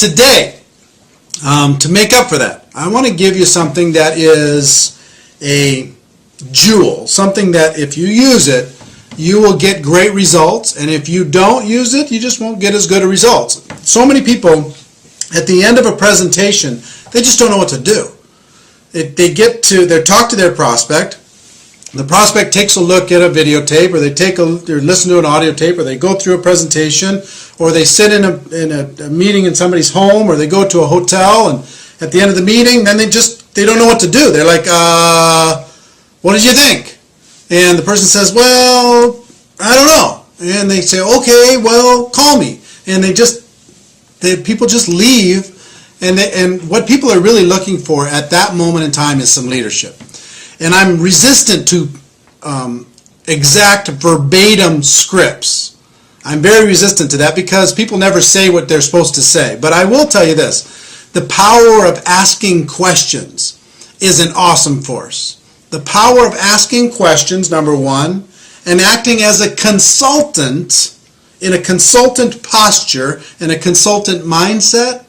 Today, to make up for that, I want to give you something that is a jewel, something that if you use it, you will get great results, and if you don't use it, you just won't get as good a results. So many people, at the end of a presentation, they just don't know what to do. They talk to their prospect. The prospect takes a look at a videotape, or they listen to an audio tape, or they go through a presentation, or they sit in a meeting in somebody's home, or they go to a hotel, and at the end of the meeting, then they don't know what to do. They're like, what did you think? And the person says, well, I don't know. And they say, okay, well, call me. And people just leave. And what people are really looking for at that moment in time is some leadership. And I'm resistant to exact verbatim scripts. I'm very resistant to that because people never say what they're supposed to say. But I will tell you this, the power of asking questions is an awesome force. The power of asking questions, number one, and acting as a consultant, in a consultant posture, in a consultant mindset,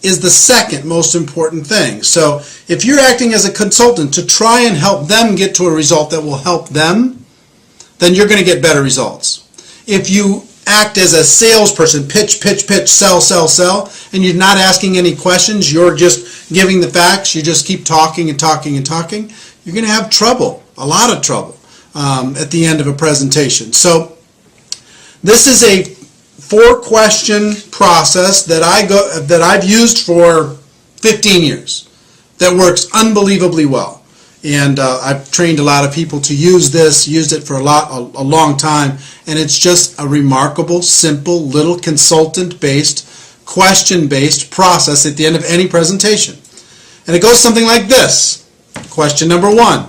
is the second most important thing. So if you're acting as a consultant to try and help them get to a result that will help them, then you're going to get better results. If you act as a salesperson, pitch, sell, and you're not asking any questions, you're just giving the facts, you just keep talking and talking and talking, you're going to have trouble, a lot of trouble, at the end of a presentation. So this is a 4-question process that I've used for 15 years that works unbelievably well. And I've trained a lot of people to use this, used it for a long time, and it's just a remarkable, simple, little consultant-based, question-based process at the end of any presentation. And it goes something like this. Question number 1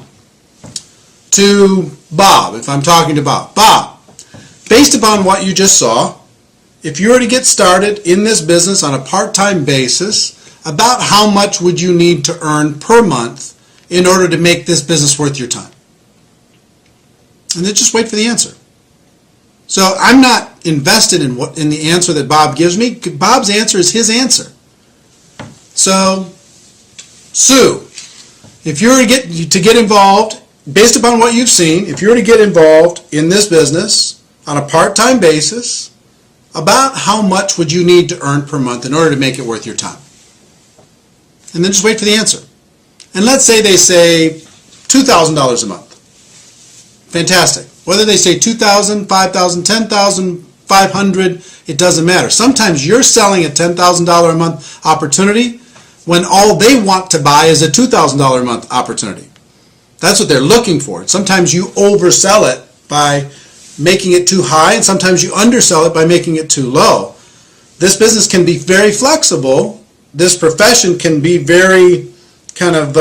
to Bob, if I'm talking to Bob. Bob, based upon what you just saw, if you were to get started in this business on a part-time basis, about how much would you need to earn per month in order to make this business worth your time? And then just wait for the answer. So I'm not invested in the answer that Bob gives me. Bob's answer is his answer. So, Sue, if you were to get involved, based upon what you've seen, if you were to get involved in this business on a part-time basis, about how much would you need to earn per month in order to make it worth your time? And then just wait for the answer. And let's say they say $2,000 a month. Fantastic. Whether they say $2,000, $5,000, $10,000, $500, it doesn't matter. Sometimes you're selling a $10,000 a month opportunity when all they want to buy is a $2,000 a month opportunity. That's what they're looking for. Sometimes you oversell it by making it too high, and sometimes you undersell it by making it too low. This business can be very flexible. This profession can be very kind of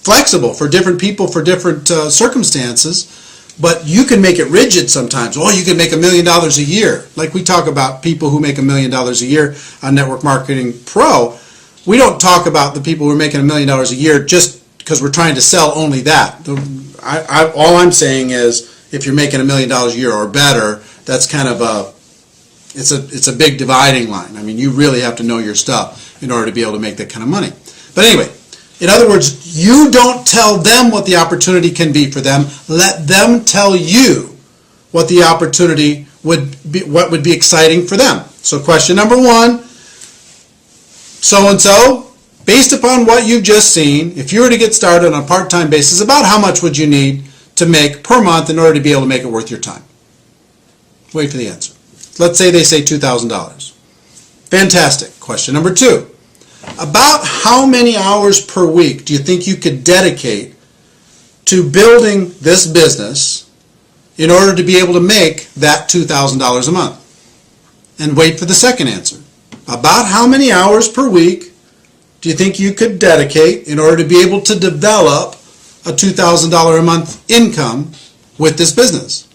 flexible for different people, for different circumstances, but you can make it rigid sometimes. Oh, you can make $1 million a year. Like we talk about people who make $1 million a year on Network Marketing Pro. We don't talk about the people who are making $1 million a year just because we're trying to sell only that. All I'm saying is if you're making $1 million a year or better, that's kind of it's a big dividing line. I mean, you really have to know your stuff in order to be able to make that kind of money. But anyway, in other words, you don't tell them what the opportunity can be for them. Let them tell you what the opportunity would be, what would be exciting for them. So question number 1, so-and-so, based upon what you've just seen, if you were to get started on a part-time basis, about how much would you need to make per month in order to be able to make it worth your time? Wait for the answer. Let's say they say $2,000. Fantastic. Question number 2. About how many hours per week do you think you could dedicate to building this business in order to be able to make that $2,000 a month? And wait for the second answer. About how many hours per week do you think you could dedicate in order to be able to develop a $2,000 a month income with this business?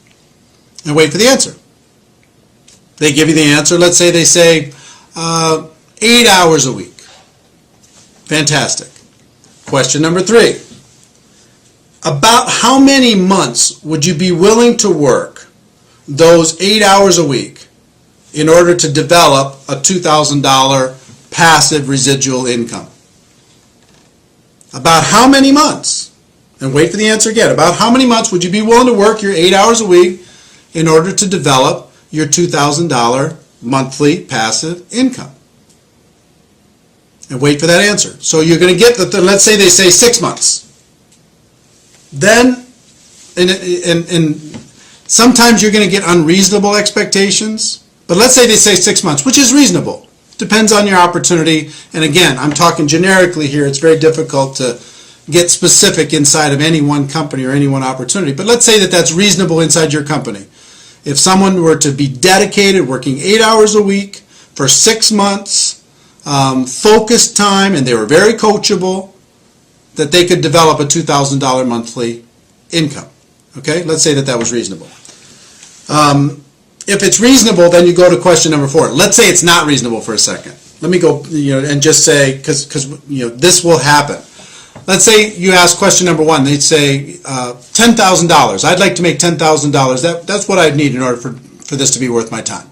And wait for the answer. They give you the answer. Let's say they say 8 hours a week. Fantastic. Question number 3. About how many months would you be willing to work those 8 hours a week in order to develop a $2,000 passive residual income? About how many months? And wait for the answer again. About how many months would you be willing to work your 8 hours a week in order to develop your $2,000 monthly passive income? And wait for that answer. So you're going to get let's say they say 6 months. Then, and sometimes you're going to get unreasonable expectations, but let's say they say 6 months, which is reasonable. Depends on your opportunity. And again, I'm talking generically here. It's very difficult to get specific inside of any one company or any one opportunity. But let's say that that's reasonable inside your company. If someone were to be dedicated, working 8 hours a week for 6 months, focused time, and they were very coachable, that they could develop a $2,000 monthly income. Okay, let's say that that was reasonable. If it's reasonable, then you go to question number 4. Let's say it's not reasonable for a second. Let me go, and just say, because this will happen. Let's say you ask question number 1. They'd say $10,000. I'd like to make $10,000. That's what I'd need in order for this to be worth my time.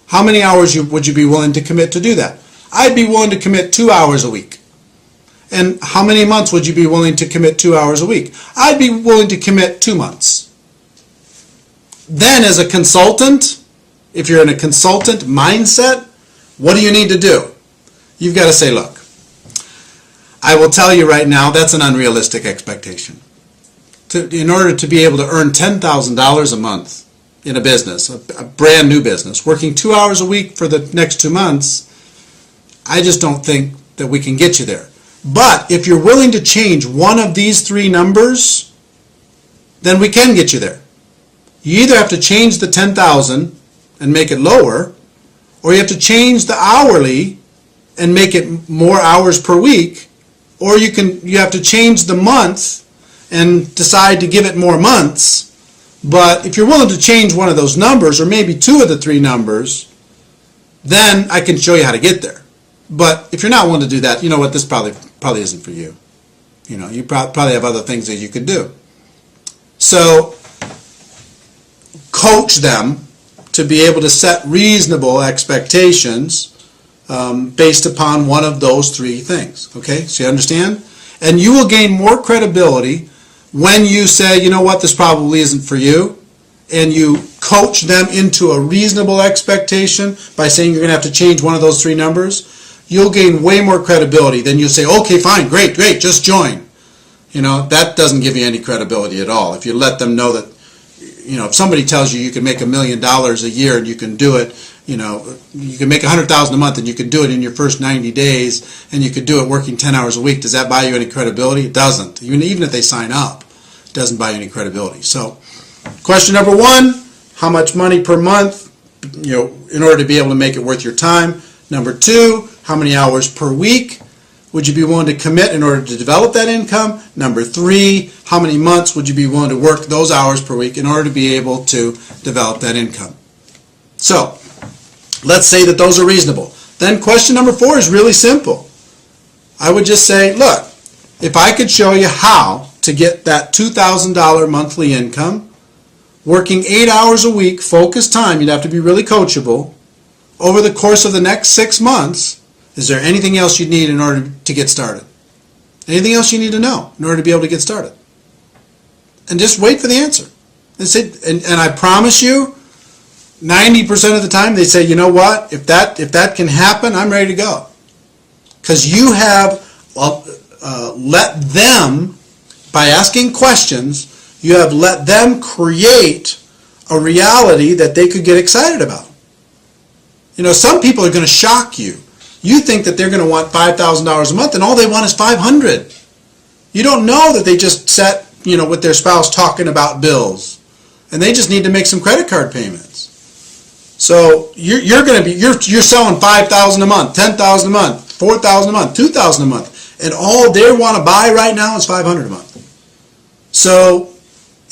How many hours would you be willing to commit to do that? I'd be willing to commit 2 hours a week. And how many months would you be willing to commit 2 hours a week? I'd be willing to commit 2 months. Then as a consultant, if you're in a consultant mindset, what do you need to do? You've got to say, look, I will tell you right now, that's an unrealistic expectation. In order to be able to earn $10,000 a month in a business, a brand new business, working 2 hours a week for the next 2 months, I just don't think that we can get you there. But if you're willing to change one of these 3 numbers, then we can get you there. You either have to change the 10,000 and make it lower, or you have to change the hourly and make it more hours per week, or you have to change the month and decide to give it more months. But if you're willing to change one of those numbers, or maybe 2 of the 3 numbers, then I can show you how to get there. But if you're not willing to do that, you know what, this probably isn't for you. You probably have other things that you could do. So coach them to be able to set reasonable expectations based upon one of those 3 things. Okay, so you understand? And you will gain more credibility when you say, you know what, this probably isn't for you, and you coach them into a reasonable expectation by saying you're going to have to change one of those 3 numbers. You'll gain way more credibility than you say, okay, fine, great, just join. That doesn't give you any credibility at all. If you let them know that, if somebody tells you can make $1 million a year and you can do it, you can make $100,000 a month and you can do it in your first 90 days and you could do it working 10 hours a week, does that buy you any credibility? It doesn't. Even if they sign up, it doesn't buy you any credibility. So, question number 1, how much money per month, in order to be able to make it worth your time? Number 2, how many hours per week would you be willing to commit in order to develop that income? Number 3, how many months would you be willing to work those hours per week in order to be able to develop that income? So, let's say that those are reasonable. Then question number 4 is really simple. I would just say, look, if I could show you how to get that $2,000 monthly income, working 8 hours a week, focused time, you'd have to be really coachable, over the course of the next 6 months, is there anything else you need in order to get started? Anything else you need to know in order to be able to get started? And just wait for the answer. And I promise you, 90% of the time they say, you know what, if that can happen, I'm ready to go. Because you have let them, by asking questions, you have let them create a reality that they could get excited about. Some people are going to shock you. You think that they're going to want $5,000 a month and all they want is $500. You don't know that they just sat, with their spouse talking about bills and they just need to make some credit card payments. So you're selling $5,000 a month, $10,000 a month, $4,000 a month, $2,000 a month, and all they want to buy right now is $500 a month. So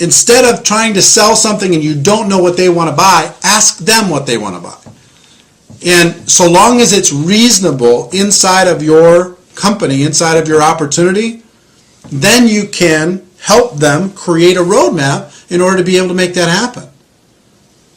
instead of trying to sell something and you don't know what they want to buy, ask them what they want to buy. And so long as it's reasonable inside of your company, inside of your opportunity, then you can help them create a roadmap in order to be able to make that happen.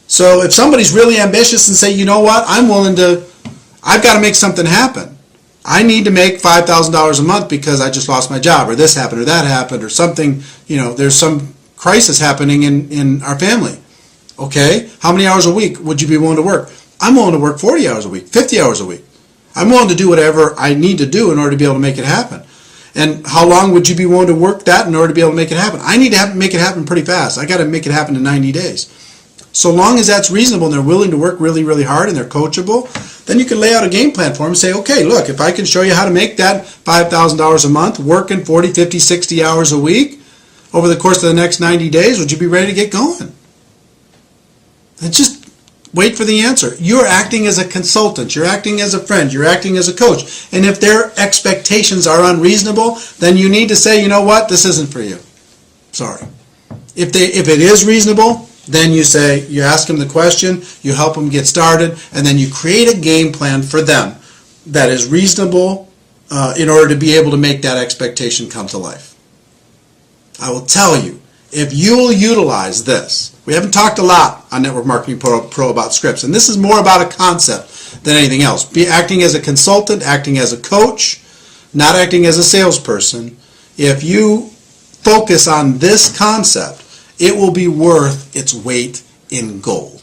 So if somebody's really ambitious and say, you know what, I've got to make something happen. I need to make $5,000 a month because I just lost my job, or this happened, or that happened, or something, there's some crisis happening in our family. Okay, how many hours a week would you be willing to work? I'm willing to work 40 hours a week, 50 hours a week. I'm willing to do whatever I need to do in order to be able to make it happen. And how long would you be willing to work that in order to be able to make it happen? I need to make it happen pretty fast. I got to make it happen in 90 days. So long as that's reasonable and they're willing to work really, really hard and they're coachable, then you can lay out a game plan for them and say, okay, look, if I can show you how to make that $5,000 a month, working 40, 50, 60 hours a week over the course of the next 90 days, would you be ready to get going? And just wait for the answer. You're acting as a consultant. You're acting as a friend. You're acting as a coach. And if their expectations are unreasonable, then you need to say, you know what, this isn't for you. Sorry. If it is reasonable, then you ask them the question, you help them get started, and then you create a game plan for them that is reasonable in order to be able to make that expectation come to life. I will tell you, if you'll utilize this, we haven't talked a lot on Network Marketing Pro about scripts, and this is more about a concept than anything else. Be acting as a consultant, acting as a coach, not acting as a salesperson. If you focus on this concept, it will be worth its weight in gold.